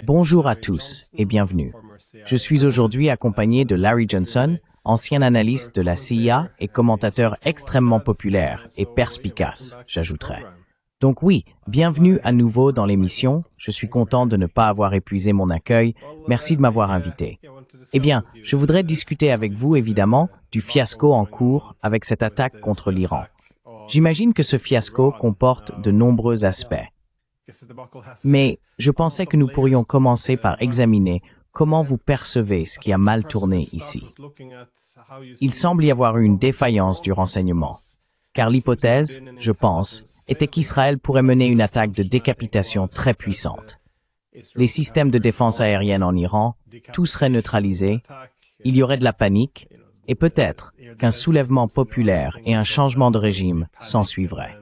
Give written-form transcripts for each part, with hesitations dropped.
Bonjour à tous et bienvenue. Je suis aujourd'hui accompagné de Larry Johnson, ancien analyste de la CIA et commentateur extrêmement populaire et perspicace, j'ajouterais. Donc oui, bienvenue à nouveau dans l'émission. Je suis content de ne pas avoir épuisé mon accueil. Merci de m'avoir invité. Eh bien, je voudrais discuter avec vous, évidemment, du fiasco en cours avec cette attaque contre l'Iran. J'imagine que ce fiasco comporte de nombreux aspects. Mais je pensais que nous pourrions commencer par examiner comment vous percevez ce qui a mal tourné ici. Il semble y avoir eu une défaillance du renseignement, car l'hypothèse, je pense, était qu'Israël pourrait mener une attaque de décapitation très puissante. Les systèmes de défense aérienne en Iran, tout serait neutralisé, il y aurait de la panique, et peut-être qu'un soulèvement populaire et un changement de régime s'ensuivraient.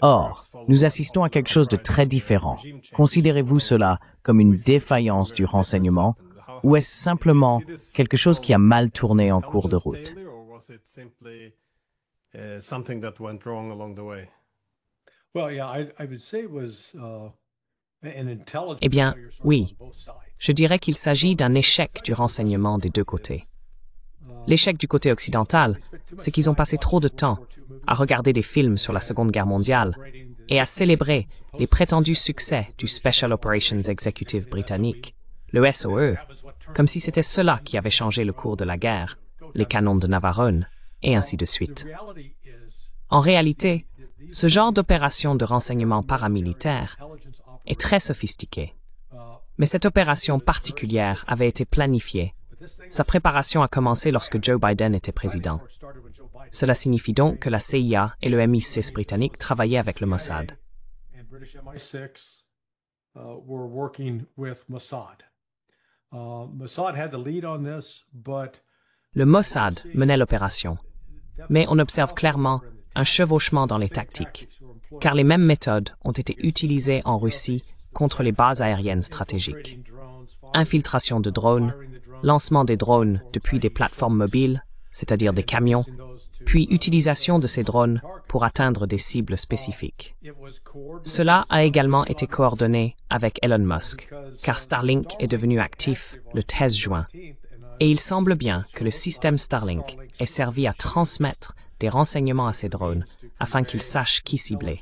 Or, nous assistons à quelque chose de très différent. Considérez-vous cela comme une défaillance du renseignement, ou est-ce simplement quelque chose qui a mal tourné en cours de route? Eh bien, oui. Je dirais qu'il s'agit d'un échec du renseignement des deux côtés. L'échec du côté occidental, c'est qu'ils ont passé trop de temps à regarder des films sur la Seconde Guerre mondiale et à célébrer les prétendus succès du Special Operations Executive britannique, le SOE, comme si c'était cela qui avait changé le cours de la guerre, les canons de Navarone, et ainsi de suite. En réalité, ce genre d'opération de renseignement paramilitaire est très sophistiqué. Mais cette opération particulière avait été planifiée. Sa préparation a commencé lorsque Joe Biden était président. Cela signifie donc que la CIA et le MI6 britannique travaillaient avec le Mossad. Le Mossad menait l'opération, mais on observe clairement un chevauchement dans les tactiques, car les mêmes méthodes ont été utilisées en Russie contre les bases aériennes stratégiques. Infiltration de drones, lancement des drones depuis des plateformes mobiles, c'est-à-dire des camions, puis utilisation de ces drones pour atteindre des cibles spécifiques. Cela a également été coordonné avec Elon Musk, car Starlink est devenu actif le 13 juin, et il semble bien que le système Starlink ait servi à transmettre des renseignements à ces drones afin qu'ils sachent qui cibler.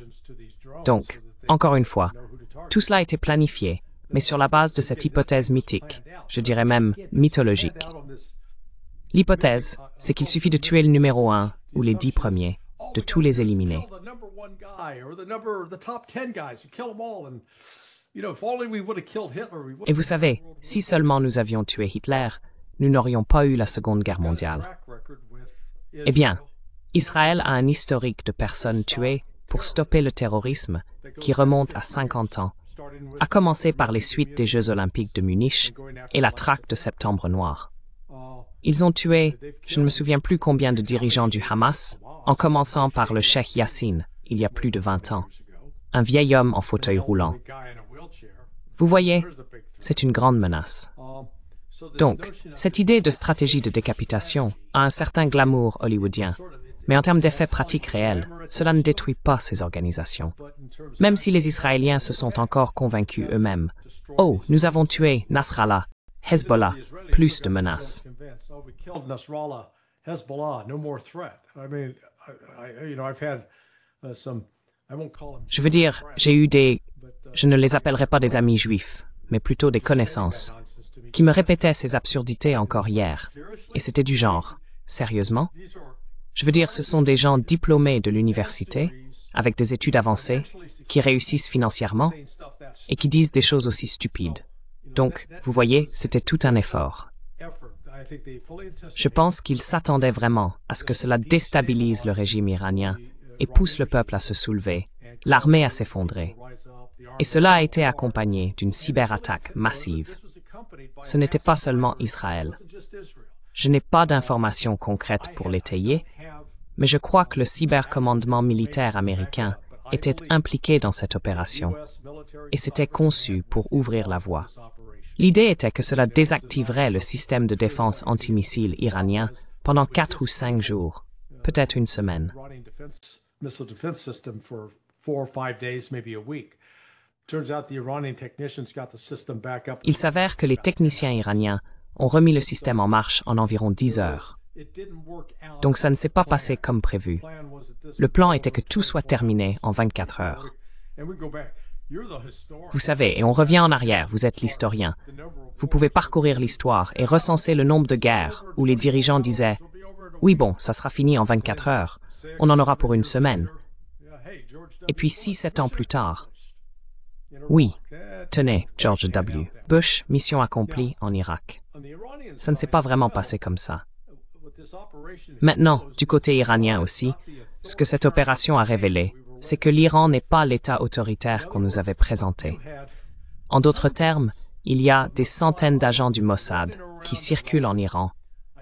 Donc, encore une fois, tout cela a été planifié, mais sur la base de cette hypothèse mythique, je dirais même mythologique. L'hypothèse, c'est qu'il suffit de tuer le numéro 1 ou les 10 premiers, de tous les éliminer. Et vous savez, si seulement nous avions tué Hitler, nous n'aurions pas eu la Seconde Guerre mondiale. Eh bien, Israël a un historique de personnes tuées pour stopper le terrorisme qui remonte à 50 ans, à commencer par les suites des Jeux olympiques de Munich et la traque de Septembre Noir. Ils ont tué, je ne me souviens plus combien de dirigeants du Hamas, en commençant par le Cheikh Yassine, il y a plus de 20 ans, un vieil homme en fauteuil roulant. Vous voyez, c'est une grande menace. Donc, cette idée de stratégie de décapitation a un certain glamour hollywoodien, mais en termes d'effets pratiques réels, cela ne détruit pas ces organisations. Même si les Israéliens se sont encore convaincus eux-mêmes. Oh, nous avons tué Nasrallah, Hezbollah, plus de menaces. Je veux dire, j'ai eu je ne les appellerai pas des amis juifs, mais plutôt des connaissances, qui me répétaient ces absurdités encore hier. Et c'était du genre, sérieusement? Je veux dire, ce sont des gens diplômés de l'université, avec des études avancées, qui réussissent financièrement, et qui disent des choses aussi stupides. Donc, vous voyez, c'était tout un effort. Je pense qu'ils s'attendaient vraiment à ce que cela déstabilise le régime iranien et pousse le peuple à se soulever, l'armée à s'effondrer. Et cela a été accompagné d'une cyberattaque massive. Ce n'était pas seulement Israël. Je n'ai pas d'informations concrètes pour l'étayer, mais je crois que le cybercommandement militaire américain était impliqué dans cette opération, et c'était conçu pour ouvrir la voie. L'idée était que cela désactiverait le système de défense antimissile iranien pendant 4 ou 5 jours, peut-être une semaine. Il s'avère que les techniciens iraniens ont remis le système en marche en environ 10 heures. Donc ça ne s'est pas passé comme prévu. Le plan était que tout soit terminé en 24 heures. Vous savez, et on revient en arrière, vous êtes l'historien. Vous pouvez parcourir l'histoire et recenser le nombre de guerres où les dirigeants disaient « Oui, bon, ça sera fini en 24 heures. On en aura pour une semaine. » Et puis 6-7 ans plus tard, « Oui, tenez, George W. Bush, mission accomplie en Irak. » Ça ne s'est pas vraiment passé comme ça. Maintenant, du côté iranien aussi, ce que cette opération a révélé, c'est que l'Iran n'est pas l'État autoritaire qu'on nous avait présenté. En d'autres termes, il y a des centaines d'agents du Mossad qui circulent en Iran,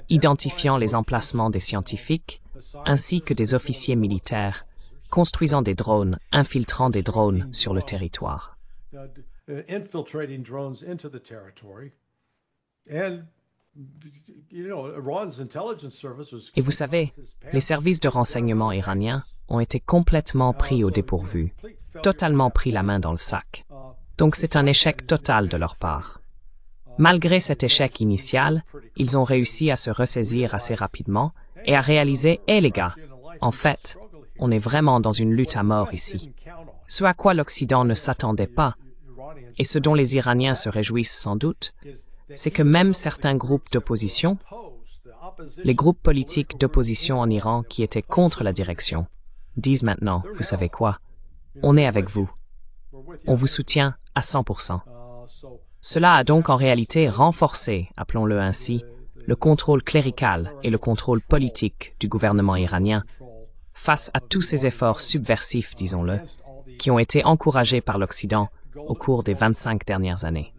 identifiant les emplacements des scientifiques, ainsi que des officiers militaires, construisant des drones, infiltrant des drones sur le territoire. Et vous savez, les services de renseignement iraniens ont été complètement pris au dépourvu, totalement pris la main dans le sac. Donc c'est un échec total de leur part. Malgré cet échec initial, ils ont réussi à se ressaisir assez rapidement et à réaliser « Hé les gars, en fait, on est vraiment dans une lutte à mort ici. » Ce à quoi l'Occident ne s'attendait pas, et ce dont les Iraniens se réjouissent sans doute, c'est que même certains groupes d'opposition, les groupes politiques d'opposition en Iran qui étaient contre la direction, disent maintenant, vous savez quoi, on est avec vous. On vous soutient à 100%. Cela a donc en réalité renforcé, appelons-le ainsi, le contrôle clérical et le contrôle politique du gouvernement iranien face à tous ces efforts subversifs, disons-le, qui ont été encouragés par l'Occident au cours des 25 dernières années.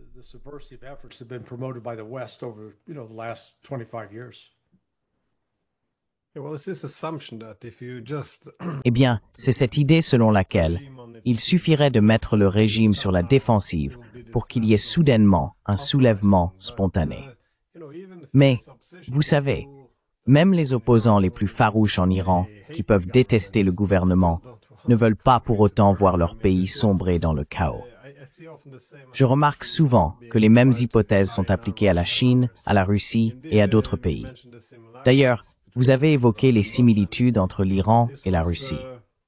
Eh bien, c'est cette idée selon laquelle il suffirait de mettre le régime sur la défensive pour qu'il y ait soudainement un soulèvement spontané. Mais, vous savez, même les opposants les plus farouches en Iran, qui peuvent détester le gouvernement, ne veulent pas pour autant voir leur pays sombrer dans le chaos. Je remarque souvent que les mêmes hypothèses sont appliquées à la Chine, à la Russie et à d'autres pays. D'ailleurs, vous avez évoqué les similitudes entre l'Iran et la Russie.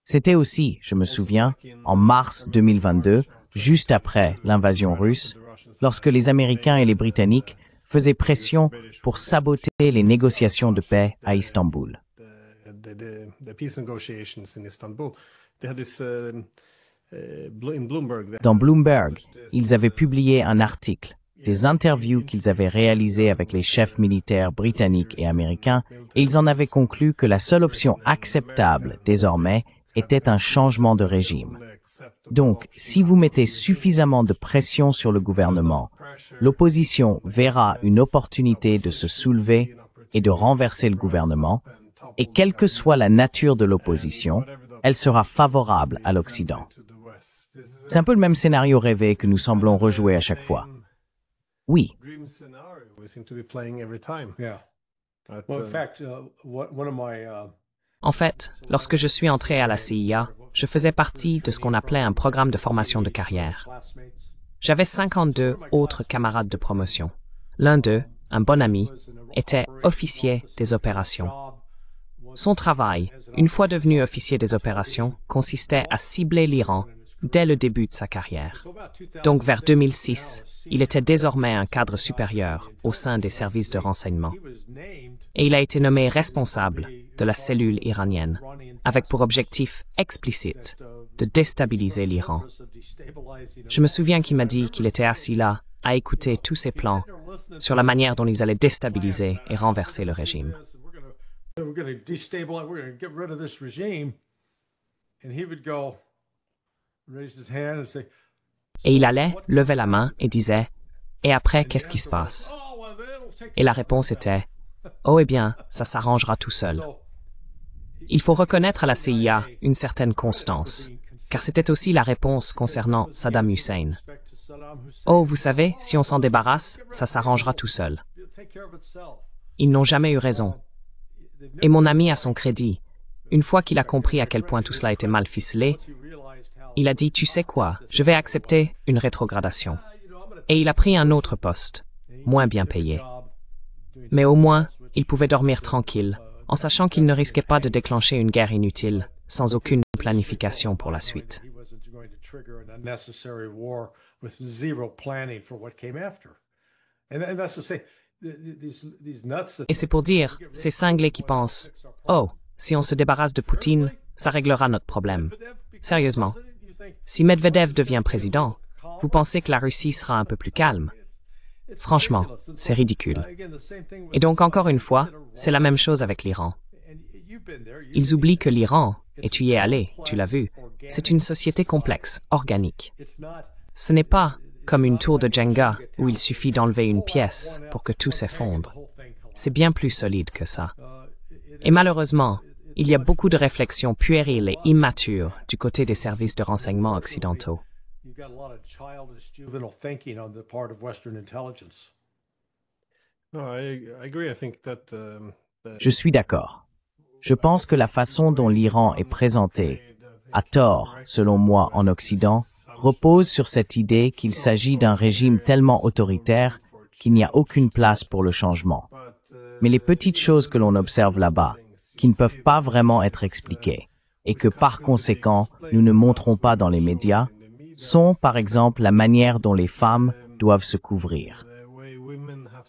C'était aussi, je me souviens, en mars 2022, juste après l'invasion russe, lorsque les Américains et les Britanniques faisaient pression pour saboter les négociations de paix à Istanbul. Dans Bloomberg, ils avaient publié un article, des interviews qu'ils avaient réalisées avec les chefs militaires britanniques et américains, et ils en avaient conclu que la seule option acceptable, désormais, était un changement de régime. Donc, si vous mettez suffisamment de pression sur le gouvernement, l'opposition verra une opportunité de se soulever et de renverser le gouvernement, et quelle que soit la nature de l'opposition, elle sera favorable à l'Occident. C'est un peu le même scénario rêvé que nous semblons rejouer à chaque fois. Oui. En fait, lorsque je suis entré à la CIA, je faisais partie de ce qu'on appelait un programme de formation de carrière. J'avais 52 autres camarades de promotion. L'un d'eux, un bon ami, était officier des opérations. Son travail, une fois devenu officier des opérations, consistait à cibler l'Iran dès le début de sa carrière. Donc vers 2006, il était désormais un cadre supérieur au sein des services de renseignement. Et il a été nommé responsable de la cellule iranienne, avec pour objectif explicite de déstabiliser l'Iran. Je me souviens qu'il m'a dit qu'il était assis là, à écouter tous ses plans sur la manière dont ils allaient déstabiliser et renverser le régime. Et il allait, levait la main et disait « Et après, qu'est-ce qui se passe ?» Et la réponse était « Oh, eh bien, ça s'arrangera tout seul. » Il faut reconnaître à la CIA une certaine constance, car c'était aussi la réponse concernant Saddam Hussein. « Oh, vous savez, si on s'en débarrasse, ça s'arrangera tout seul. » Ils n'ont jamais eu raison. Et mon ami a son crédit. Une fois qu'il a compris à quel point tout cela était mal ficelé, Il a dit, tu sais quoi, je vais accepter une rétrogradation. Et il a pris un autre poste, moins bien payé. Mais au moins, il pouvait dormir tranquille, en sachant qu'il ne risquait pas de déclencher une guerre inutile, sans aucune planification pour la suite. Et c'est pour dire, ces cinglés qui pensent « Oh, si on se débarrasse de Poutine, ça réglera notre problème. » Sérieusement, si Medvedev devient président, vous pensez que la Russie sera un peu plus calme? Franchement, c'est ridicule. Et donc, encore une fois, c'est la même chose avec l'Iran. Ils oublient que l'Iran, et tu y es allé, tu l'as vu, c'est une société complexe, organique. Ce n'est pas comme une tour de Jenga où il suffit d'enlever une pièce pour que tout s'effondre. C'est bien plus solide que ça. Et malheureusement, il y a beaucoup de réflexions puériles et immatures du côté des services de renseignement occidentaux. Je suis d'accord. Je pense que la façon dont l'Iran est présenté, à tort, selon moi, en Occident, repose sur cette idée qu'il s'agit d'un régime tellement autoritaire qu'il n'y a aucune place pour le changement. Mais les petites choses que l'on observe là-bas, qui ne peuvent pas vraiment être expliquées, et que par conséquent, nous ne montrons pas dans les médias, sont par exemple la manière dont les femmes doivent se couvrir.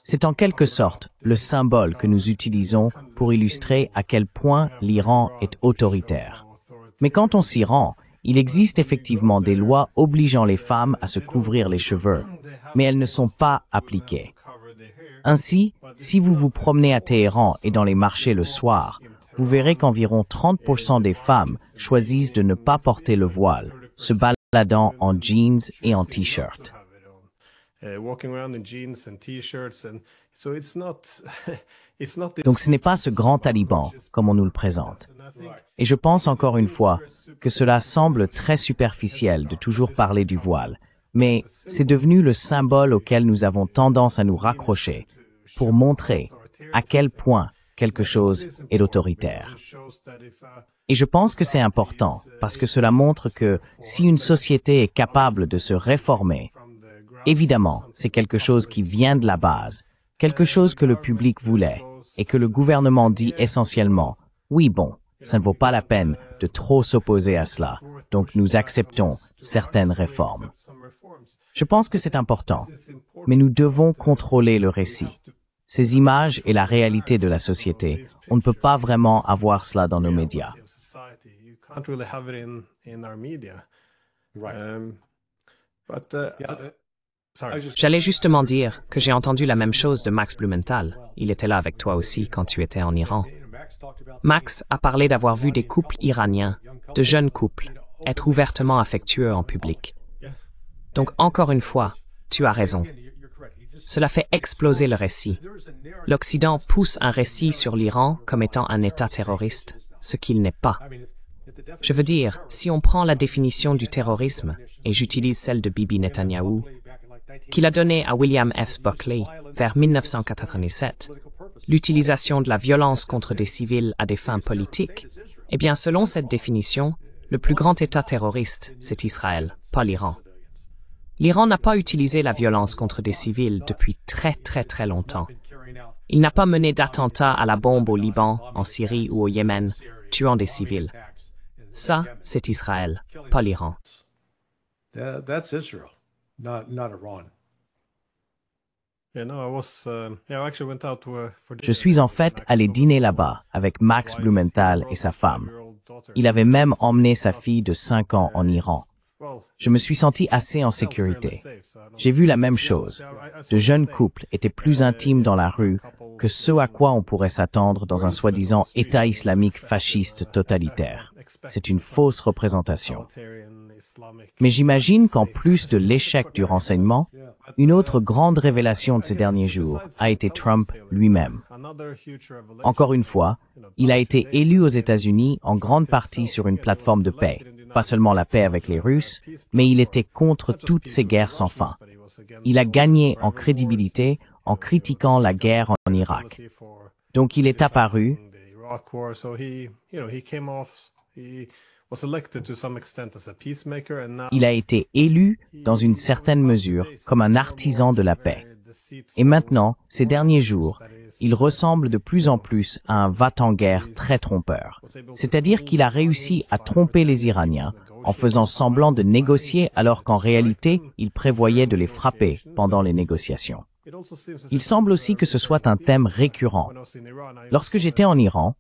C'est en quelque sorte le symbole que nous utilisons pour illustrer à quel point l'Iran est autoritaire. Mais quand on s'y rend, il existe effectivement des lois obligeant les femmes à se couvrir les cheveux, mais elles ne sont pas appliquées. Ainsi, si vous vous promenez à Téhéran et dans les marchés le soir, vous verrez qu'environ 30% des femmes choisissent de ne pas porter le voile, se baladant en jeans et en t-shirt. Donc ce n'est pas ce grand taliban, comme on nous le présente. Et je pense encore une fois que cela semble très superficiel de toujours parler du voile, mais c'est devenu le symbole auquel nous avons tendance à nous raccrocher pour montrer à quel point quelque chose est autoritaire. Et je pense que c'est important parce que cela montre que si une société est capable de se réformer, évidemment, c'est quelque chose qui vient de la base, quelque chose que le public voulait et que le gouvernement dit essentiellement « Oui, bon, ça ne vaut pas la peine de trop s'opposer à cela, donc nous acceptons certaines réformes. » Je pense que c'est important, mais nous devons contrôler le récit. Ces images et la réalité de la société, on ne peut pas vraiment avoir cela dans nos médias. J'allais justement dire que j'ai entendu la même chose de Max Blumenthal. Il était là avec toi aussi quand tu étais en Iran. Max a parlé d'avoir vu des couples iraniens, de jeunes couples, être ouvertement affectueux en public. Donc encore une fois, tu as raison. Cela fait exploser le récit. L'Occident pousse un récit sur l'Iran comme étant un État terroriste, ce qu'il n'est pas. Je veux dire, si on prend la définition du terrorisme, et j'utilise celle de Bibi Netanyahou, qu'il a donnée à William F. Buckley vers 1997, l'utilisation de la violence contre des civils à des fins politiques, eh bien selon cette définition, le plus grand État terroriste, c'est Israël, pas l'Iran. L'Iran n'a pas utilisé la violence contre des civils depuis très longtemps. Il n'a pas mené d'attentats à la bombe au Liban, en Syrie ou au Yémen, tuant des civils. Ça, c'est Israël, pas l'Iran. Je suis en fait allé dîner là-bas avec Max Blumenthal et sa femme. Il avait même emmené sa fille de 5 ans en Iran. Je me suis senti assez en sécurité. J'ai vu la même chose. De jeunes couples étaient plus intimes dans la rue que ce à quoi on pourrait s'attendre dans un soi-disant État islamique fasciste totalitaire. C'est une fausse représentation. Mais j'imagine qu'en plus de l'échec du renseignement, une autre grande révélation de ces derniers jours a été Trump lui-même. Encore une fois, il a été élu aux États-Unis en grande partie sur une plateforme de paix. Pas seulement la paix avec les Russes, mais il était contre toutes ces guerres sans fin. Il a gagné en crédibilité en critiquant la guerre en Irak. Donc il est apparu Il a été élu, dans une certaine mesure, comme un artisan de la paix. Et maintenant, ces derniers jours, il ressemble de plus en plus à un va-t-en-guerre très trompeur. C'est-à-dire qu'il a réussi à tromper les Iraniens en faisant semblant de négocier alors qu'en réalité, il prévoyait de les frapper pendant les négociations. Il semble aussi que ce soit un thème récurrent. Lorsque j'étais en Iran,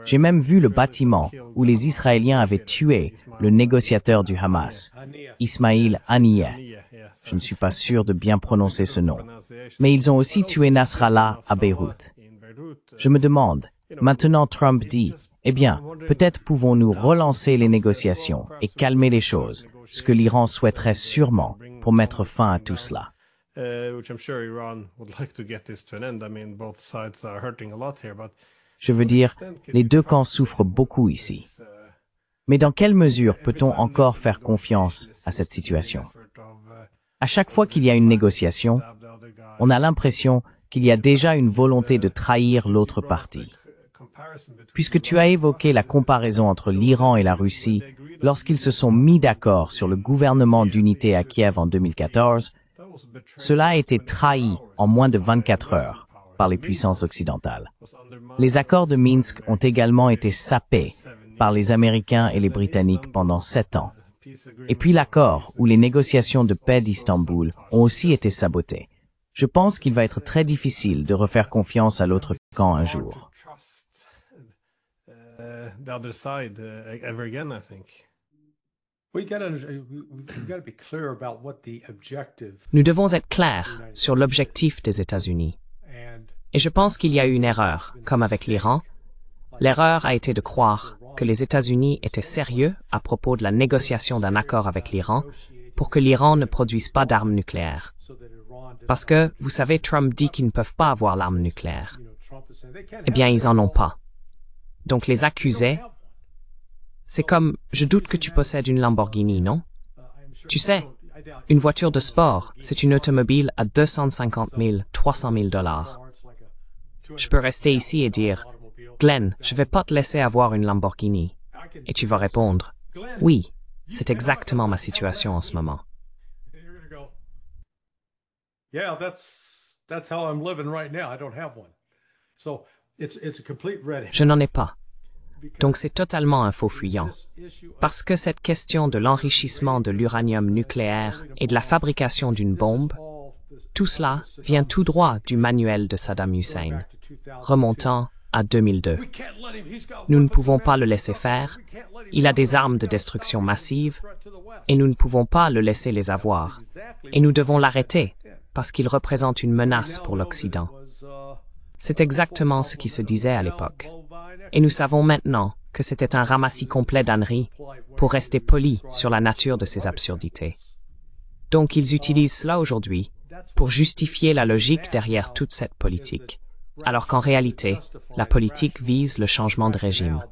j'ai même vu le bâtiment où les Israéliens avaient tué le négociateur du Hamas, Ismail Haniyeh. Je ne suis pas sûr de bien prononcer ce nom. Mais ils ont aussi tué Nasrallah à Beyrouth. Je me demande, maintenant Trump dit, eh bien, peut-être pouvons-nous relancer les négociations et calmer les choses, ce que l'Iran souhaiterait sûrement pour mettre fin à tout cela. Je veux dire, les deux camps souffrent beaucoup ici. Mais dans quelle mesure peut-on encore faire confiance à cette situation? À chaque fois qu'il y a une négociation, on a l'impression qu'il y a déjà une volonté de trahir l'autre partie. Puisque tu as évoqué la comparaison entre l'Iran et la Russie, lorsqu'ils se sont mis d'accord sur le gouvernement d'unité à Kiev en 2014, cela a été trahi en moins de 24 heures par les puissances occidentales. Les accords de Minsk ont également été sapés par les Américains et les Britanniques pendant 7 ans. Et puis l'accord ou les négociations de paix d'Istanbul ont aussi été sabotées. Je pense qu'il va être très difficile de refaire confiance à l'autre camp un jour. Nous devons être clairs sur l'objectif des États-Unis. Et je pense qu'il y a eu une erreur, comme avec l'Iran. L'erreur a été de croire que les États-Unis étaient sérieux à propos de la négociation d'un accord avec l'Iran pour que l'Iran ne produise pas d'armes nucléaires. Parce que, vous savez, Trump dit qu'ils ne peuvent pas avoir l'arme nucléaire. Eh bien, ils en ont pas. Donc les accuser, c'est comme, je doute que tu possèdes une Lamborghini, non? Tu sais, une voiture de sport, c'est une automobile à 250 000, 300 000 dollars. Je peux rester ici et dire, Glenn, je vais pas te laisser avoir une Lamborghini. Et tu vas répondre, oui, c'est exactement ma situation en ce moment. Je n'en ai pas. Donc c'est totalement un faux fuyant. Parce que cette question de l'enrichissement de l'uranium nucléaire et de la fabrication d'une bombe, tout cela vient tout droit du manuel de Saddam Hussein, remontant à 2002. Nous ne pouvons pas le laisser faire, il a des armes de destruction massive, et nous ne pouvons pas le laisser les avoir. Et nous devons l'arrêter, parce qu'il représente une menace pour l'Occident. C'est exactement ce qui se disait à l'époque. Et nous savons maintenant que c'était un ramassis complet d'âneries pour rester poli sur la nature de ces absurdités. Donc ils utilisent cela aujourd'hui pour justifier la logique derrière toute cette politique, alors qu'en réalité, la politique vise le changement de régime.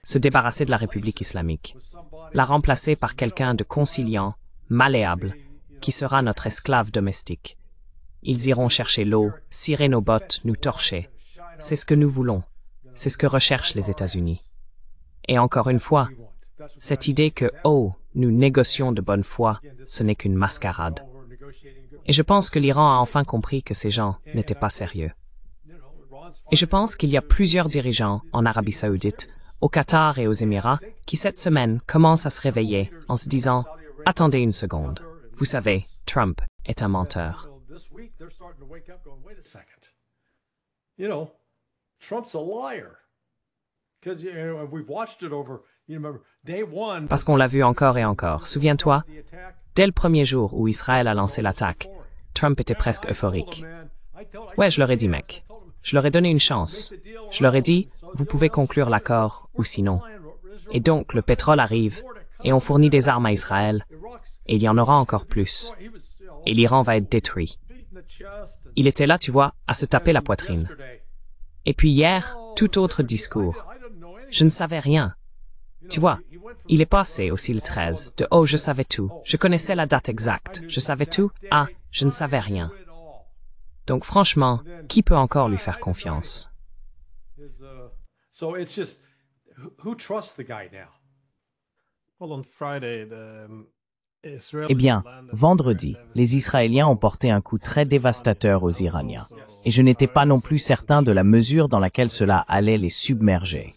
Se débarrasser de la République islamique, la remplacer par quelqu'un de conciliant, malléable, qui sera notre esclave domestique. Ils iront chercher l'eau, cirer nos bottes, nous torcher. C'est ce que nous voulons. C'est ce que recherchent les États-Unis. Et encore une fois, cette idée que, oh, nous négocions de bonne foi, ce n'est qu'une mascarade. Et je pense que l'Iran a enfin compris que ces gens n'étaient pas sérieux. Et je pense qu'il y a plusieurs dirigeants en Arabie Saoudite, au Qatar et aux Émirats, qui cette semaine commencent à se réveiller en se disant « Attendez une seconde, vous savez, Trump est un menteur. » Parce qu'on l'a vu encore et encore. Souviens-toi, dès le premier jour où Israël a lancé l'attaque, Trump était presque euphorique. Ouais, je leur ai dit, mec. Je leur ai donné une chance. Je leur ai dit, vous pouvez conclure l'accord ou sinon. Et donc, le pétrole arrive et on fournit des armes à Israël et il y en aura encore plus. Et l'Iran va être détruit. Il était là, tu vois, à se taper la poitrine. Et puis hier, tout autre discours. Je ne savais rien. Tu vois, il est passé aussi le 13 de « Oh, je savais tout. Je connaissais la date exacte. Je savais tout. Ah, Je ne savais rien. Donc franchement, qui peut encore lui faire confiance? Eh bien, vendredi, les Israéliens ont porté un coup très dévastateur aux Iraniens. Et je n'étais pas non plus certain de la mesure dans laquelle cela allait les submerger.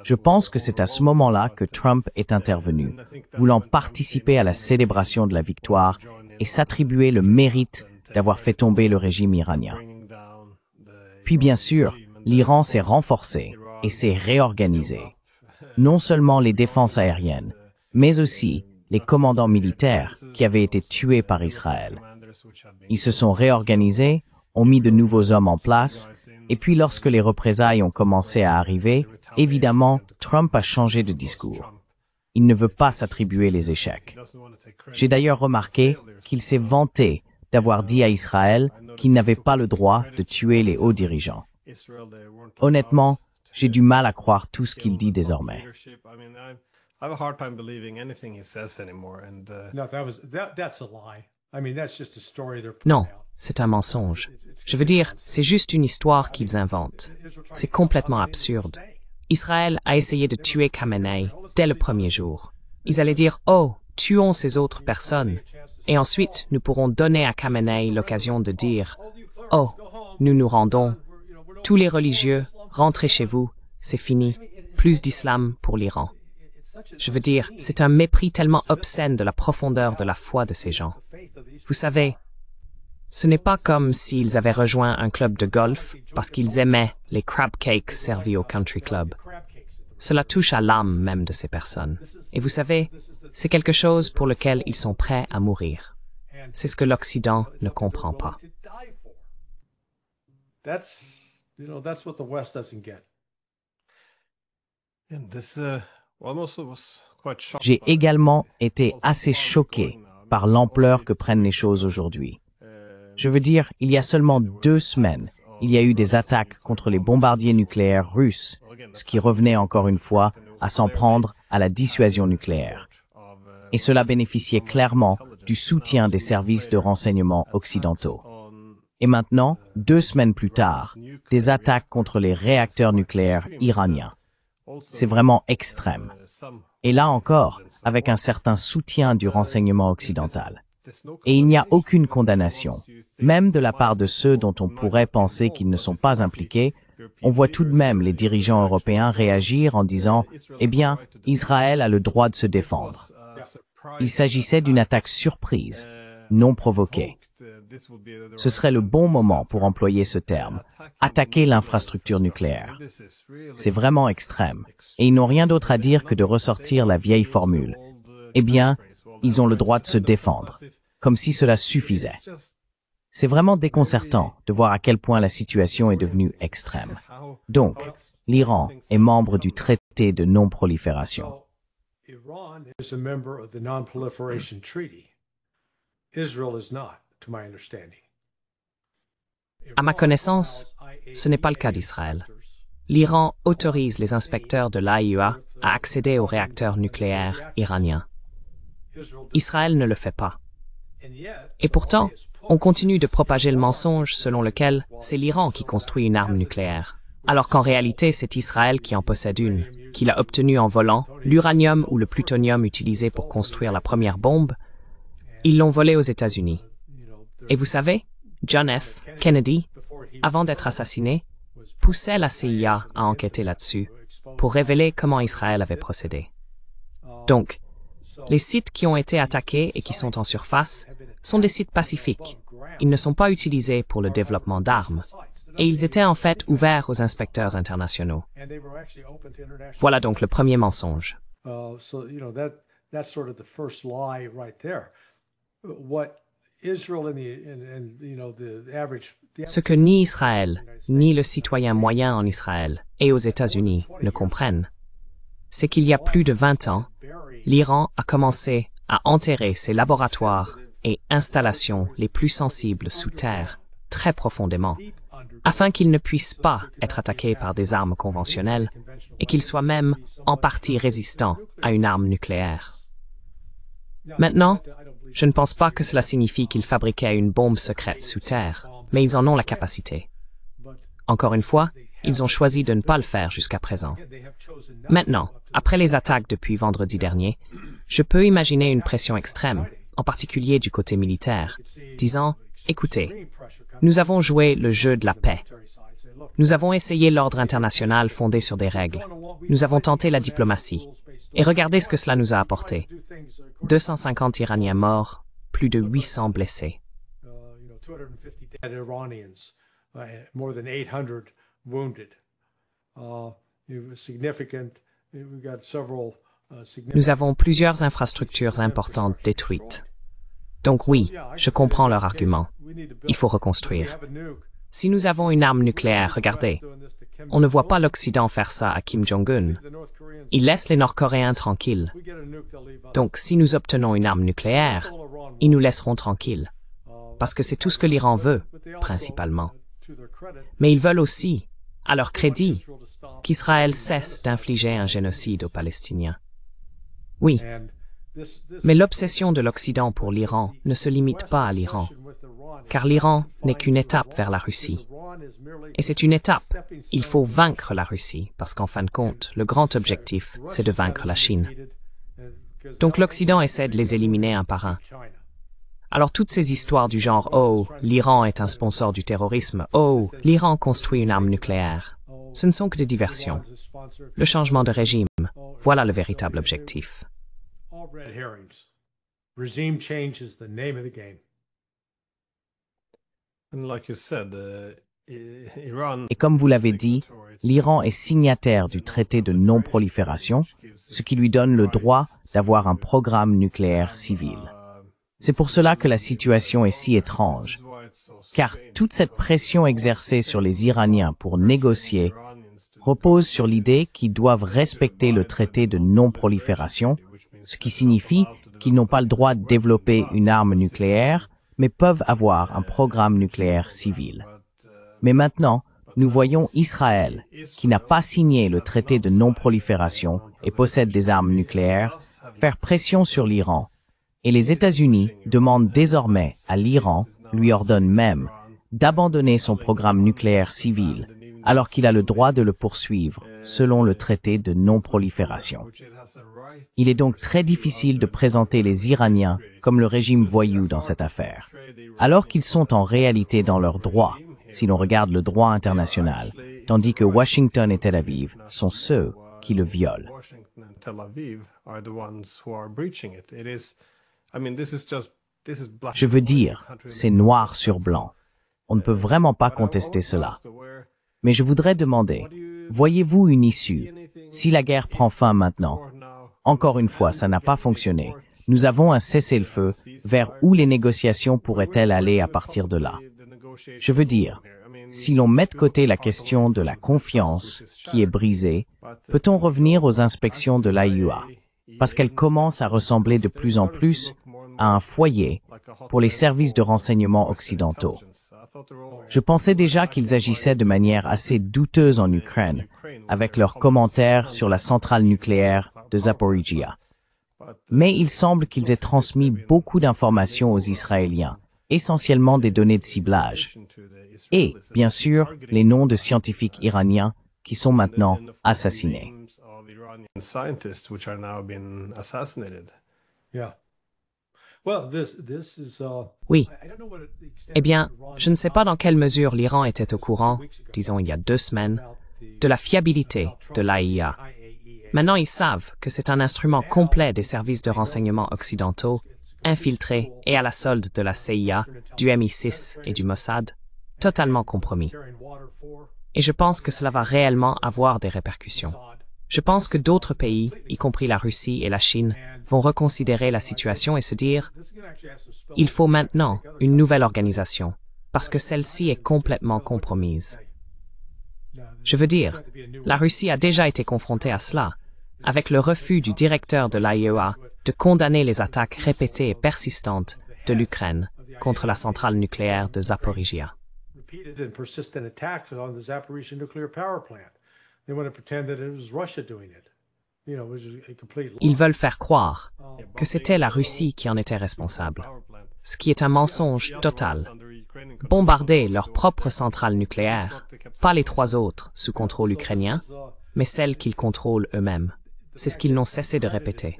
Je pense que c'est à ce moment-là que Trump est intervenu, voulant participer à la célébration de la victoire et s'attribuer le mérite d'avoir fait tomber le régime iranien. Puis bien sûr, l'Iran s'est renforcé et s'est réorganisé. Non seulement les défenses aériennes, mais aussi les commandants militaires qui avaient été tués par Israël. Ils se sont réorganisés, ont mis de nouveaux hommes en place, et puis lorsque les représailles ont commencé à arriver, évidemment, Trump a changé de discours. Il ne veut pas s'attribuer les échecs. J'ai d'ailleurs remarqué qu'il s'est vanté d'avoir dit à Israël qu'il n'avait pas le droit de tuer les hauts dirigeants. Honnêtement, j'ai du mal à croire tout ce qu'il dit désormais. Non, c'est un mensonge. Je veux dire, c'est juste une histoire qu'ils inventent. C'est complètement absurde. Israël a essayé de tuer Khamenei dès le premier jour. Ils allaient dire « Oh, tuons ces autres personnes ». Et ensuite, nous pourrons donner à Khamenei l'occasion de dire « Oh, nous nous rendons. Tous les religieux, rentrez chez vous, c'est fini. Plus d'islam pour l'Iran. » Je veux dire, c'est un mépris tellement obscène de la profondeur de la foi de ces gens. Vous savez, ce n'est pas comme s'ils avaient rejoint un club de golf parce qu'ils aimaient les crab cakes servis au country club. Cela touche à l'âme même de ces personnes. Et vous savez, c'est quelque chose pour lequel ils sont prêts à mourir. C'est ce que l'Occident ne comprend pas. J'ai également été assez choqué par l'ampleur que prennent les choses aujourd'hui. Je veux dire, il y a seulement 2 semaines, il y a eu des attaques contre les bombardiers nucléaires russes, ce qui revenait encore une fois à s'en prendre à la dissuasion nucléaire. Et cela bénéficiait clairement du soutien des services de renseignement occidentaux. Et maintenant, 2 semaines plus tard, des attaques contre les réacteurs nucléaires iraniens. C'est vraiment extrême. Et là encore, avec un certain soutien du renseignement occidental. Et il n'y a aucune condamnation, même de la part de ceux dont on pourrait penser qu'ils ne sont pas impliqués. On voit tout de même les dirigeants européens réagir en disant « Eh bien, Israël a le droit de se défendre ». Il s'agissait d'une attaque surprise, non provoquée. Ce serait le bon moment pour employer ce terme, attaquer l'infrastructure nucléaire. C'est vraiment extrême, et ils n'ont rien d'autre à dire que de ressortir la vieille formule. Eh bien, ils ont le droit de se défendre, comme si cela suffisait. C'est vraiment déconcertant de voir à quel point la situation est devenue extrême. Donc, l'Iran est membre du traité de non-prolifération. À ma connaissance, ce n'est pas le cas d'Israël. L'Iran autorise les inspecteurs de l'AIEA à accéder aux réacteurs nucléaires iraniens. Israël ne le fait pas. Et pourtant, on continue de propager le mensonge selon lequel c'est l'Iran qui construit une arme nucléaire, alors qu'en réalité c'est Israël qui en possède une, qu'il a obtenue en volant l'uranium ou le plutonium utilisé pour construire la première bombe. Ils l'ont volé aux États-Unis. Et vous savez, John F. Kennedy, avant d'être assassiné, poussait la CIA à enquêter là-dessus pour révéler comment Israël avait procédé. Donc, les sites qui ont été attaqués et qui sont en surface sont des sites pacifiques. Ils ne sont pas utilisés pour le développement d'armes. Et ils étaient en fait ouverts aux inspecteurs internationaux. Voilà donc le premier mensonge. Ce que ni Israël, ni le citoyen moyen en Israël et aux États-Unis ne comprennent, c'est qu'il y a plus de 20 ans, l'Iran a commencé à enterrer ses laboratoires et installations les plus sensibles sous terre, très profondément, afin qu'ils ne puissent pas être attaqués par des armes conventionnelles et qu'ils soient même en partie résistants à une arme nucléaire. Maintenant, Je ne pense pas que cela signifie qu'ils fabriquaient une bombe secrète sous terre, mais ils en ont la capacité. Encore une fois, ils ont choisi de ne pas le faire jusqu'à présent. Maintenant, après les attaques depuis vendredi dernier, je peux imaginer une pression extrême, en particulier du côté militaire, disant « Écoutez, nous avons joué le jeu de la paix. Nous avons essayé l'ordre international fondé sur des règles. Nous avons tenté la diplomatie. Et regardez ce que cela nous a apporté. 250 Iraniens morts, plus de 800 blessés. Nous avons plusieurs infrastructures importantes détruites. Donc oui, je comprends leur argument. Il faut reconstruire. Si nous avons une arme nucléaire, regardez, on ne voit pas l'Occident faire ça à Kim Jong-un. Il laisse les Nord-Coréens tranquilles. Donc si nous obtenons une arme nucléaire, ils nous laisseront tranquilles. Parce que c'est tout ce que l'Iran veut, principalement. Mais ils veulent aussi, à leur crédit, qu'Israël cesse d'infliger un génocide aux Palestiniens. Oui, mais l'obsession de l'Occident pour l'Iran ne se limite pas à l'Iran, car l'Iran n'est qu'une étape vers la Russie. Et c'est une étape. Il faut vaincre la Russie, parce qu'en fin de compte, le grand objectif, c'est de vaincre la Chine. Donc l'Occident essaie de les éliminer un par un. Alors toutes ces histoires du genre « Oh, l'Iran est un sponsor du terrorisme. Oh, l'Iran construit une arme nucléaire », ce ne sont que des diversions. Le changement de régime, voilà le véritable objectif. Et comme vous l'avez dit, l'Iran est signataire du traité de non-prolifération, ce qui lui donne le droit d'avoir un programme nucléaire civil. C'est pour cela que la situation est si étrange, car toute cette pression exercée sur les Iraniens pour négocier repose sur l'idée qu'ils doivent respecter le traité de non-prolifération, ce qui signifie qu'ils n'ont pas le droit de développer une arme nucléaire, mais peuvent avoir un programme nucléaire civil. Mais maintenant, nous voyons Israël, qui n'a pas signé le traité de non-prolifération et possède des armes nucléaires, faire pression sur l'Iran. Et les États-Unis demandent désormais à l'Iran, lui ordonnent même, d'abandonner son programme nucléaire civil, alors qu'il a le droit de le poursuivre, selon le traité de non-prolifération. Il est donc très difficile de présenter les Iraniens comme le régime voyou dans cette affaire, alors qu'ils sont en réalité dans leurs droits, si l'on regarde le droit international, tandis que Washington et Tel Aviv sont ceux qui le violent. Je veux dire, c'est noir sur blanc. On ne peut vraiment pas contester cela. Mais je voudrais demander, voyez-vous une issue, si la guerre prend fin maintenant? Encore une fois, ça n'a pas fonctionné. Nous avons un cessez-le-feu, vers où les négociations pourraient-elles aller à partir de là? Je veux dire, si l'on met de côté la question de la confiance qui est brisée, peut-on revenir aux inspections de l'AIEA? Parce qu'elles commencent à ressembler de plus en plus à un foyer pour les services de renseignement occidentaux. Je pensais déjà qu'ils agissaient de manière assez douteuse en Ukraine, avec leurs commentaires sur la centrale nucléaire de Zaporizhia. Mais il semble qu'ils aient transmis beaucoup d'informations aux Israéliens, essentiellement des données de ciblage. Et, bien sûr, les noms de scientifiques iraniens qui sont maintenant assassinés. Oui. Eh bien, je ne sais pas dans quelle mesure l'Iran était au courant, disons il y a 2 semaines, de la fiabilité de l'AIEA. Maintenant, ils savent que c'est un instrument complet des services de renseignement occidentaux, infiltré et à la solde de la CIA, du MI6 et du Mossad, totalement compromis. Et je pense que cela va réellement avoir des répercussions. Je pense que d'autres pays, y compris la Russie et la Chine, vont reconsidérer la situation et se dire « Il faut maintenant une nouvelle organisation, parce que celle-ci est complètement compromise. » Je veux dire, la Russie a déjà été confrontée à cela, avec le refus du directeur de l'AIEA de condamner les attaques répétées et persistantes de l'Ukraine contre la centrale nucléaire de Zaporizhia. Ils veulent faire croire que c'était la Russie qui en était responsable, ce qui est un mensonge total. Bombarder leur propre centrale nucléaire, pas les 3 autres sous contrôle ukrainien, mais celles qu'ils contrôlent eux-mêmes. C'est ce qu'ils n'ont cessé de répéter.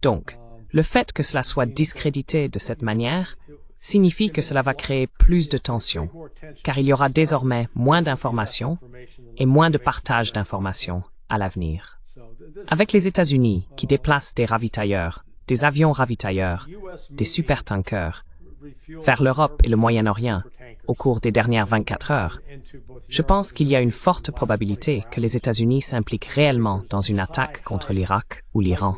Donc, le fait que cela soit discrédité de cette manière signifie que cela va créer plus de tensions, car il y aura désormais moins d'informations et moins de partage d'informations à l'avenir. Avec les États-Unis qui déplacent des ravitailleurs, des avions ravitailleurs, des supertankers, vers l'Europe et le Moyen-Orient au cours des dernières 24 heures, je pense qu'il y a une forte probabilité que les États-Unis s'impliquent réellement dans une attaque contre l'Irak ou l'Iran.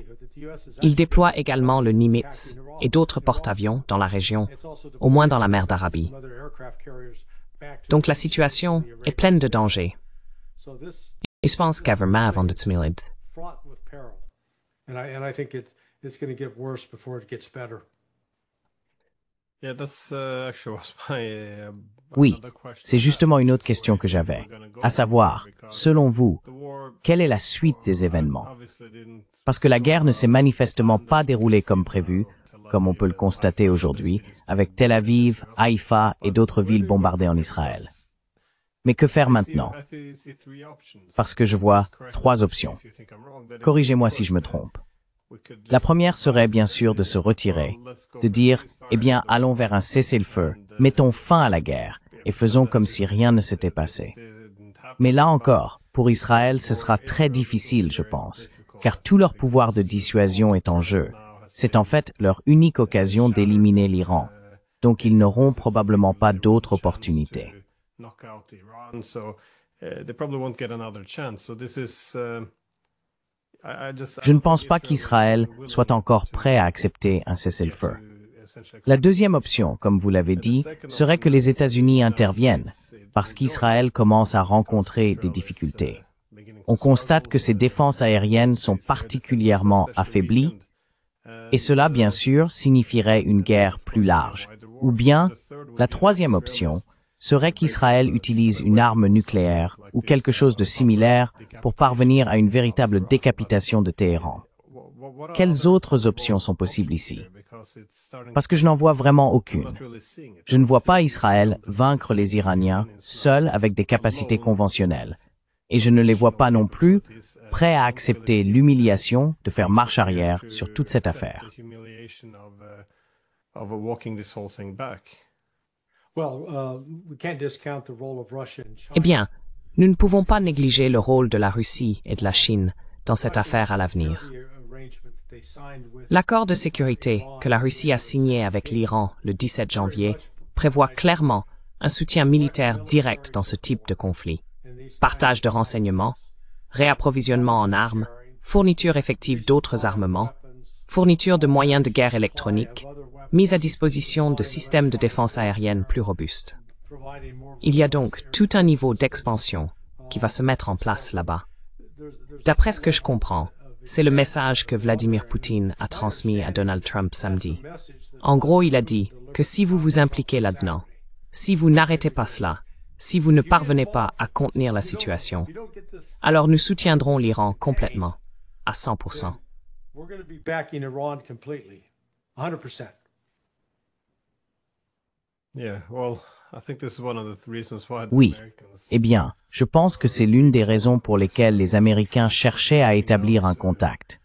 Ils déploient également le Nimitz et d'autres porte-avions dans la région, au moins dans la mer d'Arabie. Donc la situation est pleine de dangers. Et je pense qu'Avermav on dit Oui, c'est justement une autre question que j'avais, à savoir, selon vous, quelle est la suite des événements? Parce que la guerre ne s'est manifestement pas déroulée comme prévu, comme on peut le constater aujourd'hui, avec Tel Aviv, Haïfa et d'autres villes bombardées en Israël. Mais que faire maintenant? Parce que je vois 3 options. Corrigez-moi si je me trompe. La première serait bien sûr de se retirer, de dire, eh bien, allons vers un cessez-le-feu, mettons fin à la guerre, et faisons comme si rien ne s'était passé. Mais là encore, pour Israël, ce sera très difficile, je pense, car tout leur pouvoir de dissuasion est en jeu. C'est en fait leur unique occasion d'éliminer l'Iran, donc ils n'auront probablement pas d'autre opportunité. Je ne pense pas qu'Israël soit encore prêt à accepter un cessez-le-feu. La deuxième option, comme vous l'avez dit, serait que les États-Unis interviennent, parce qu'Israël commence à rencontrer des difficultés. On constate que ses défenses aériennes sont particulièrement affaiblies, et cela, bien sûr, signifierait une guerre plus large. Ou bien, la troisième option serait qu'Israël utilise une arme nucléaire ou quelque chose de similaire pour parvenir à une véritable décapitation de Téhéran. Quelles autres options sont possibles ici? Parce que je n'en vois vraiment aucune. Je ne vois pas Israël vaincre les Iraniens seul avec des capacités conventionnelles. Et je ne les vois pas non plus prêts à accepter l'humiliation de faire marche arrière sur toute cette affaire. Eh bien, nous ne pouvons pas négliger le rôle de la Russie et de la Chine dans cette affaire à l'avenir. L'accord de sécurité que la Russie a signé avec l'Iran le 17 janvier prévoit clairement un soutien militaire direct dans ce type de conflit. Partage de renseignements, réapprovisionnement en armes, fourniture effective d'autres armements, fourniture de moyens de guerre électroniques, mise à disposition de systèmes de défense aérienne plus robustes. Il y a donc tout un niveau d'expansion qui va se mettre en place là-bas. D'après ce que je comprends, c'est le message que Vladimir Poutine a transmis à Donald Trump samedi. En gros, il a dit que si vous vous impliquez là-dedans, si vous n'arrêtez pas cela, si vous ne parvenez pas à contenir la situation, alors nous soutiendrons l'Iran complètement, à 100%. Oui. Eh bien, je pense que c'est l'une des raisons pour lesquelles les Américains cherchaient à établir un contact.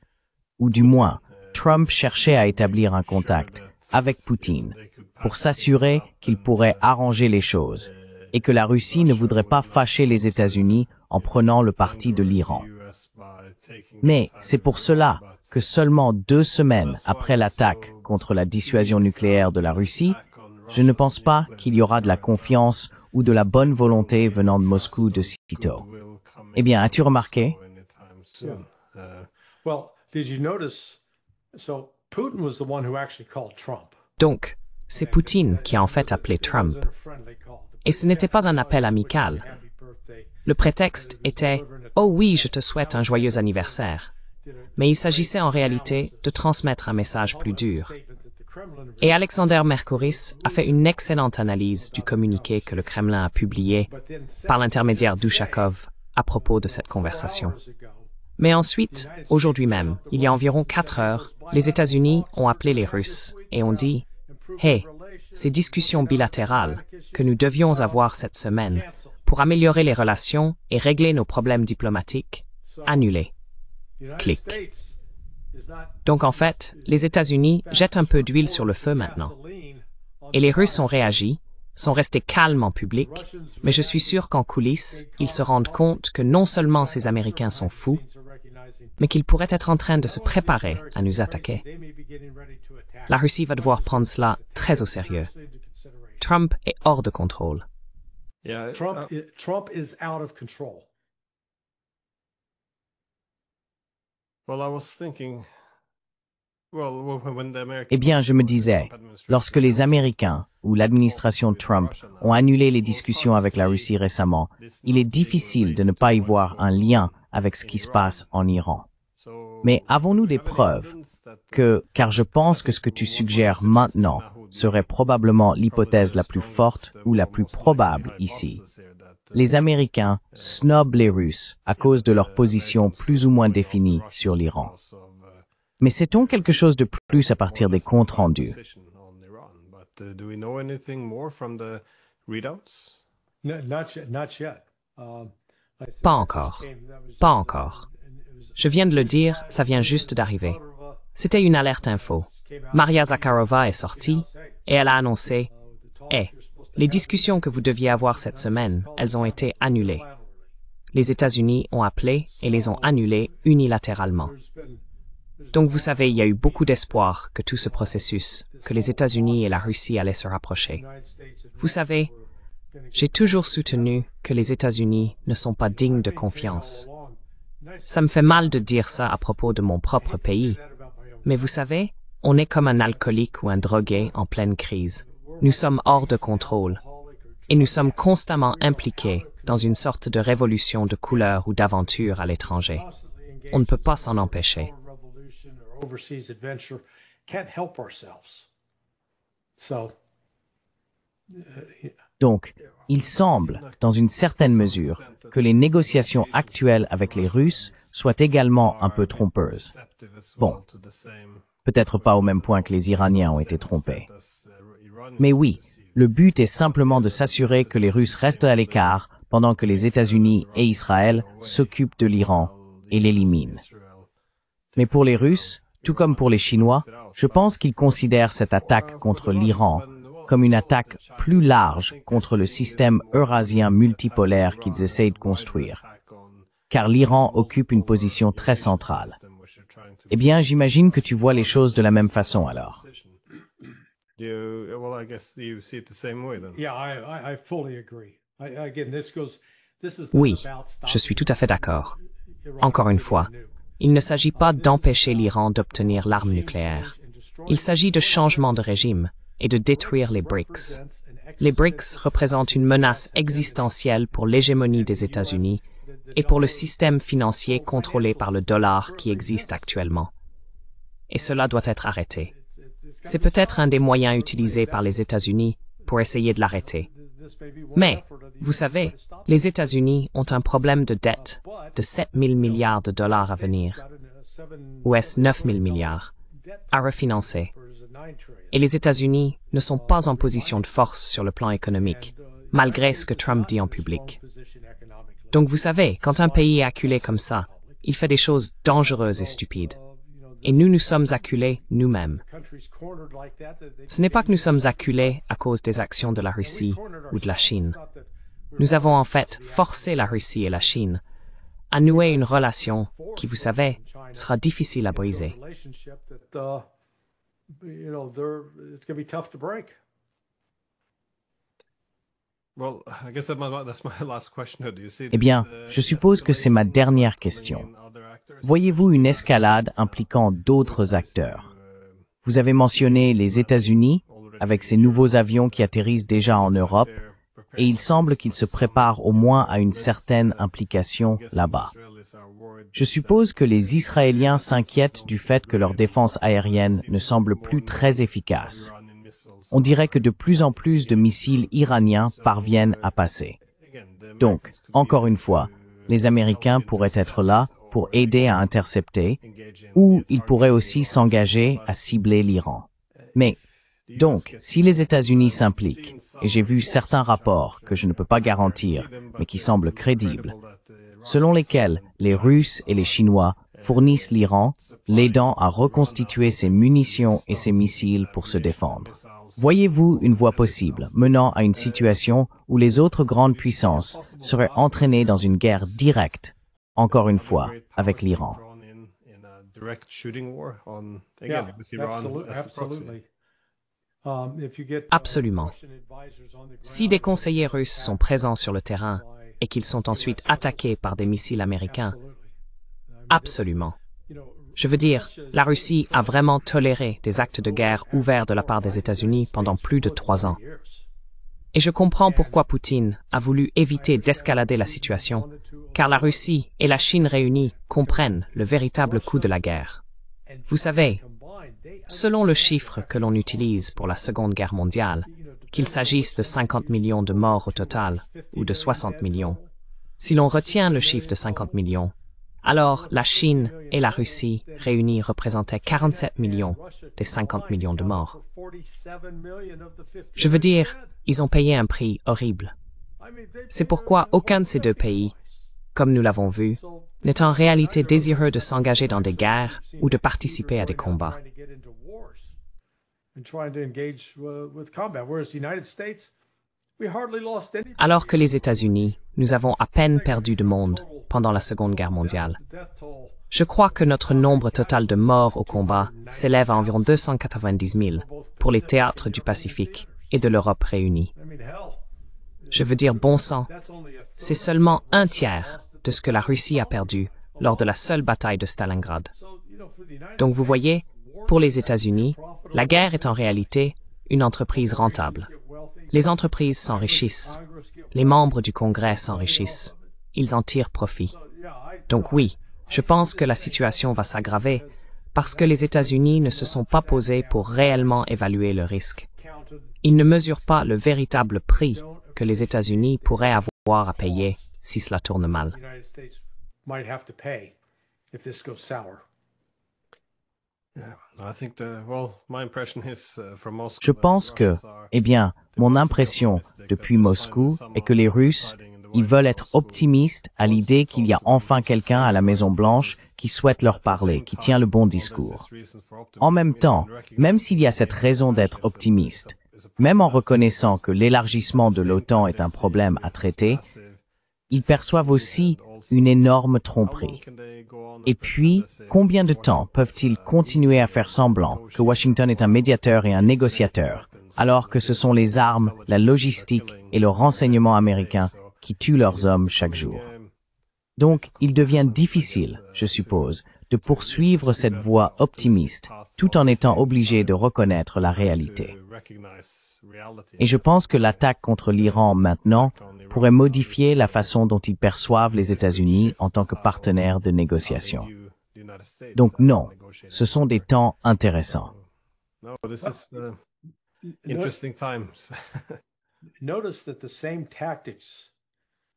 Ou du moins, Trump cherchait à établir un contact avec Poutine pour s'assurer qu'il pourrait arranger les choses et que la Russie ne voudrait pas fâcher les États-Unis en prenant le parti de l'Iran. Mais c'est pour cela que seulement 2 semaines après l'attaque contre la dissuasion nucléaire de la Russie, je ne pense pas qu'il y aura de la confiance ou de la bonne volonté venant de Moscou de sitôt. Eh bien, as-tu remarqué? Donc, c'est Poutine qui a en fait appelé Trump. Et ce n'était pas un appel amical. Le prétexte était « Oh oui, je te souhaite un joyeux anniversaire ». Mais il s'agissait en réalité de transmettre un message plus dur. Et Alexander Mercouris a fait une excellente analyse du communiqué que le Kremlin a publié par l'intermédiaire d'Ushakov à propos de cette conversation. Mais ensuite, aujourd'hui même, il y a environ 4 heures, les États-Unis ont appelé les Russes et ont dit « Hey, ces discussions bilatérales que nous devions avoir cette semaine pour améliorer les relations et régler nos problèmes diplomatiques, annulées. » Clic. Donc en fait, les États-Unis jettent un peu d'huile sur le feu maintenant. Et les Russes ont réagi, sont restés calmes en public, mais je suis sûr qu'en coulisses, ils se rendent compte que non seulement ces Américains sont fous, mais qu'ils pourraient être en train de se préparer à nous attaquer. La Russie va devoir prendre cela très au sérieux. Trump est hors de contrôle. Trump is out of control. Well, I was thinking, when the American... Eh bien, je me disais, lorsque les Américains ou l'administration Trump ont annulé les discussions avec la Russie récemment, il est difficile de ne pas y voir un lien avec ce qui se passe en Iran. Mais avons-nous des preuves car je pense que ce que tu suggères maintenant serait probablement l'hypothèse la plus forte ou la plus probable ici. Les Américains snobent les Russes à cause de leur position plus ou moins définie sur l'Iran. Mais sait-on quelque chose de plus à partir des comptes rendus? Pas encore. Pas encore. Je viens de le dire, ça vient juste d'arriver. C'était une alerte info. Maria Zakharova est sortie et elle a annoncé « Hey, les discussions que vous deviez avoir cette semaine, elles ont été annulées. » Les États-Unis ont appelé et les ont annulées unilatéralement. Donc vous savez, il y a eu beaucoup d'espoir que tout ce processus, que les États-Unis et la Russie allaient se rapprocher. Vous savez, j'ai toujours soutenu que les États-Unis ne sont pas dignes de confiance. Ça me fait mal de dire ça à propos de mon propre pays, mais vous savez, on est comme un alcoolique ou un drogué en pleine crise. Nous sommes hors de contrôle et nous sommes constamment impliqués dans une sorte de révolution de couleur ou d'aventure à l'étranger. On ne peut pas s'en empêcher. Donc, il semble, dans une certaine mesure, que les négociations actuelles avec les Russes soient également un peu trompeuses. Bon, peut-être pas au même point que les Iraniens ont été trompés. Mais oui, le but est simplement de s'assurer que les Russes restent à l'écart pendant que les États-Unis et Israël s'occupent de l'Iran et l'éliminent. Mais pour les Russes, tout comme pour les Chinois, je pense qu'ils considèrent cette attaque contre l'Iran comme une attaque plus large contre le système eurasien multipolaire qu'ils essayent de construire, car l'Iran occupe une position très centrale. Eh bien, j'imagine que tu vois les choses de la même façon alors. Oui, je suis tout à fait d'accord. Encore une fois, il ne s'agit pas d'empêcher l'Iran d'obtenir l'arme nucléaire. Il s'agit de changement de régime et de détruire les BRICS. Les BRICS représentent une menace existentielle pour l'hégémonie des États-Unis et pour le système financier contrôlé par le dollar qui existe actuellement. Et cela doit être arrêté. C'est peut-être un des moyens utilisés par les États-Unis pour essayer de l'arrêter. Mais, vous savez, les États-Unis ont un problème de dette de 7 000 milliards de dollars à venir, ou est-ce 9 000 milliards, à refinancer. Et les États-Unis ne sont pas en position de force sur le plan économique, malgré ce que Trump dit en public. Donc vous savez, quand un pays est acculé comme ça, il fait des choses dangereuses et stupides. Et nous sommes acculés nous-mêmes. Ce n'est pas que nous sommes acculés à cause des actions de la Russie ou de la Chine. Nous avons en fait forcé la Russie et la Chine à nouer une relation qui, vous savez, sera difficile à briser. Eh bien, je suppose que c'est ma dernière question. Voyez-vous une escalade impliquant d'autres acteurs? Vous avez mentionné les États-Unis, avec ces nouveaux avions qui atterrissent déjà en Europe, et il semble qu'ils se préparent au moins à une certaine implication là-bas. Je suppose que les Israéliens s'inquiètent du fait que leur défense aérienne ne semble plus très efficace. On dirait que de plus en plus de missiles iraniens parviennent à passer. Donc, encore une fois, les Américains pourraient être là pour aider à intercepter, ou ils pourraient aussi s'engager à cibler l'Iran. Mais, donc, si les États-Unis s'impliquent, et j'ai vu certains rapports que je ne peux pas garantir, mais qui semblent crédibles, selon lesquels les Russes et les Chinois fournissent l'Iran, l'aidant à reconstituer ses munitions et ses missiles pour se défendre. Voyez-vous une voie possible menant à une situation où les autres grandes puissances seraient entraînées dans une guerre directe, encore une fois, avec l'Iran? Absolument. Si des conseillers russes sont présents sur le terrain et qu'ils sont ensuite attaqués par des missiles américains, absolument. Je veux dire, la Russie a vraiment toléré des actes de guerre ouverts de la part des États-Unis pendant plus de 3 ans. Et je comprends pourquoi Poutine a voulu éviter d'escalader la situation, car la Russie et la Chine réunies comprennent le véritable coût de la guerre. Vous savez, selon le chiffre que l'on utilise pour la Seconde Guerre mondiale, qu'il s'agisse de 50 millions de morts au total ou de 60 millions, si l'on retient le chiffre de 50 millions, alors la Chine et la Russie réunies représentaient 47 millions des 50 millions de morts. Je veux dire, ils ont payé un prix horrible. C'est pourquoi aucun de ces deux pays, comme nous l'avons vu, n'est en réalité désireux de s'engager dans des guerres ou de participer à des combats. Alors que les États-Unis, nous avons à peine perdu de monde pendant la Seconde Guerre mondiale. Je crois que notre nombre total de morts au combat s'élève à environ 290 000 pour les théâtres du Pacifique et de l'Europe réunis. Je veux dire bon sang, c'est seulement un tiers de ce que la Russie a perdu lors de la seule bataille de Stalingrad. Donc vous voyez, pour les États-Unis, la guerre est en réalité une entreprise rentable. Les entreprises s'enrichissent, les membres du Congrès s'enrichissent, ils en tirent profit. Donc oui, je pense que la situation va s'aggraver parce que les États-Unis ne se sont pas posés pour réellement évaluer le risque. Ils ne mesurent pas le véritable prix que les États-Unis pourraient avoir à payer si cela tourne mal. Je pense que, eh bien, mon impression depuis Moscou est que les Russes, ils veulent être optimistes à l'idée qu'il y a enfin quelqu'un à la Maison-Blanche qui souhaite leur parler, qui tient le bon discours. En même temps, même s'il y a cette raison d'être optimiste, même en reconnaissant que l'élargissement de l'OTAN est un problème à traiter, ils perçoivent aussi une énorme tromperie. Et puis, combien de temps peuvent-ils continuer à faire semblant que Washington est un médiateur et un négociateur, alors que ce sont les armes, la logistique et le renseignement américain qui tuent leurs hommes chaque jour? Donc, il devient difficile, je suppose, de poursuivre cette voie optimiste, tout en étant obligé de reconnaître la réalité. Et je pense que l'attaque contre l'Iran maintenant pourrait modifier la façon dont ils perçoivent les États-Unis en tant que partenaires de négociation. Donc non, ce sont des temps intéressants.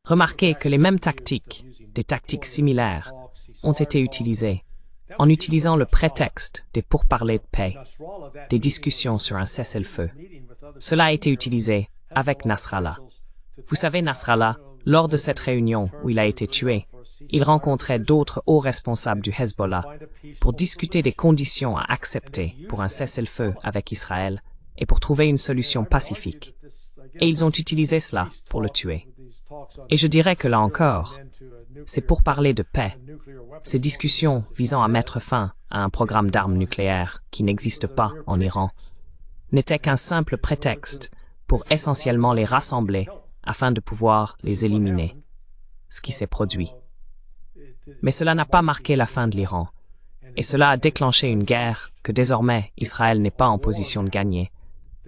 Remarquez que les mêmes tactiques, des tactiques similaires, ont été utilisées en utilisant le prétexte des pourparlers de paix, des discussions sur un cessez-le-feu. Cela a été utilisé avec Nasrallah. Vous savez, Nasrallah, lors de cette réunion où il a été tué, il rencontrait d'autres hauts responsables du Hezbollah pour discuter des conditions à accepter pour un cessez-le-feu avec Israël et pour trouver une solution pacifique. Et ils ont utilisé cela pour le tuer. Et je dirais que là encore, c'est pour parler de paix. Ces discussions visant à mettre fin à un programme d'armes nucléaires qui n'existe pas en Iran n'étaient qu'un simple prétexte pour essentiellement les rassembler afin de pouvoir les éliminer, ce qui s'est produit. Mais cela n'a pas marqué la fin de l'Iran, et cela a déclenché une guerre que désormais Israël n'est pas en position de gagner,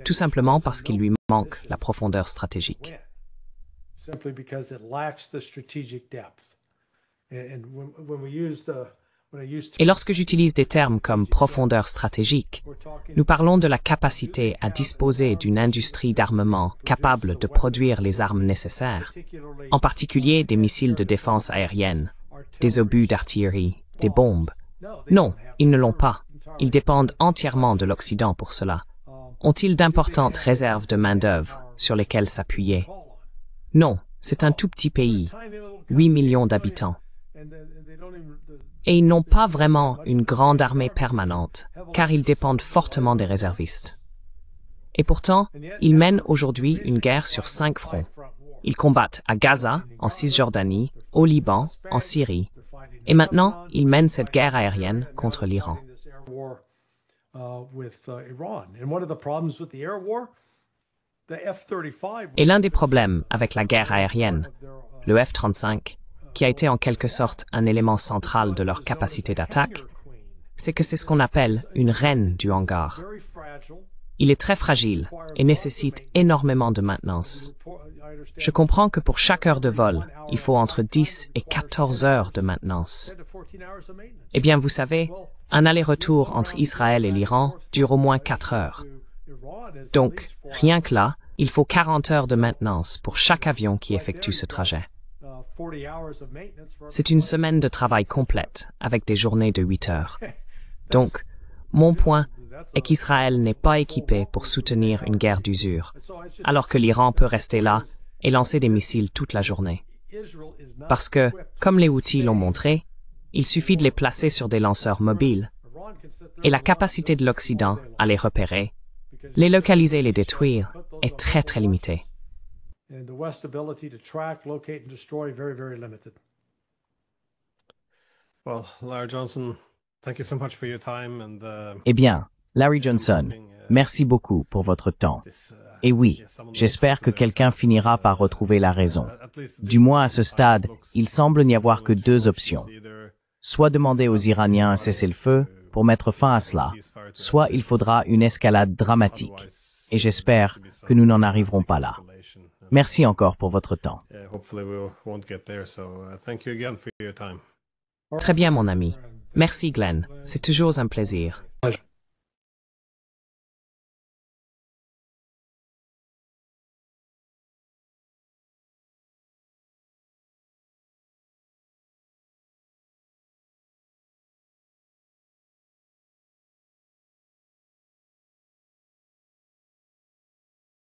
tout simplement parce qu'il lui manque la profondeur stratégique. Et lorsque j'utilise des termes comme profondeur stratégique, nous parlons de la capacité à disposer d'une industrie d'armement capable de produire les armes nécessaires, en particulier des missiles de défense aérienne, des obus d'artillerie, des bombes. Non, ils ne l'ont pas. Ils dépendent entièrement de l'Occident pour cela. Ont-ils d'importantes réserves de main-d'œuvre sur lesquelles s'appuyer? Non, c'est un tout petit pays, 8 millions d'habitants. Et ils n'ont pas vraiment une grande armée permanente, car ils dépendent fortement des réservistes. Et pourtant, ils mènent aujourd'hui une guerre sur 5 fronts. Ils combattent à Gaza, en Cisjordanie, au Liban, en Syrie. Et maintenant, ils mènent cette guerre aérienne contre l'Iran. Et l'un des problèmes avec la guerre aérienne, le F-35, qui a été en quelque sorte un élément central de leur capacité d'attaque, c'est que c'est ce qu'on appelle une reine du hangar. Il est très fragile et nécessite énormément de maintenance. Je comprends que pour chaque heure de vol, il faut entre 10 et 14 heures de maintenance. Eh bien, vous savez, un aller-retour entre Israël et l'Iran dure au moins 4 heures. Donc, rien que là, il faut 40 heures de maintenance pour chaque avion qui effectue ce trajet. C'est une semaine de travail complète, avec des journées de 8 heures. Donc, mon point est qu'Israël n'est pas équipé pour soutenir une guerre d'usure, alors que l'Iran peut rester là et lancer des missiles toute la journée. Parce que, comme les Houthis l'ont montré, il suffit de les placer sur des lanceurs mobiles, et la capacité de l'Occident à les repérer, les localiser et les détruire est très très limitée. Well, Larry Johnson, thank you so much for your time and Eh bien, Larry Johnson, merci beaucoup pour votre temps. Et oui, j'espère que quelqu'un finira par retrouver la raison. Du moins à ce stade, il semble n'y avoir que 2 options. Soit demander aux Iraniens un cessez-le-feu pour mettre fin à cela, soit il faudra une escalade dramatique. Et j'espère que nous n'en arriverons pas là. Merci encore pour votre temps. Très bien, mon ami. Merci, Glenn. C'est toujours un plaisir.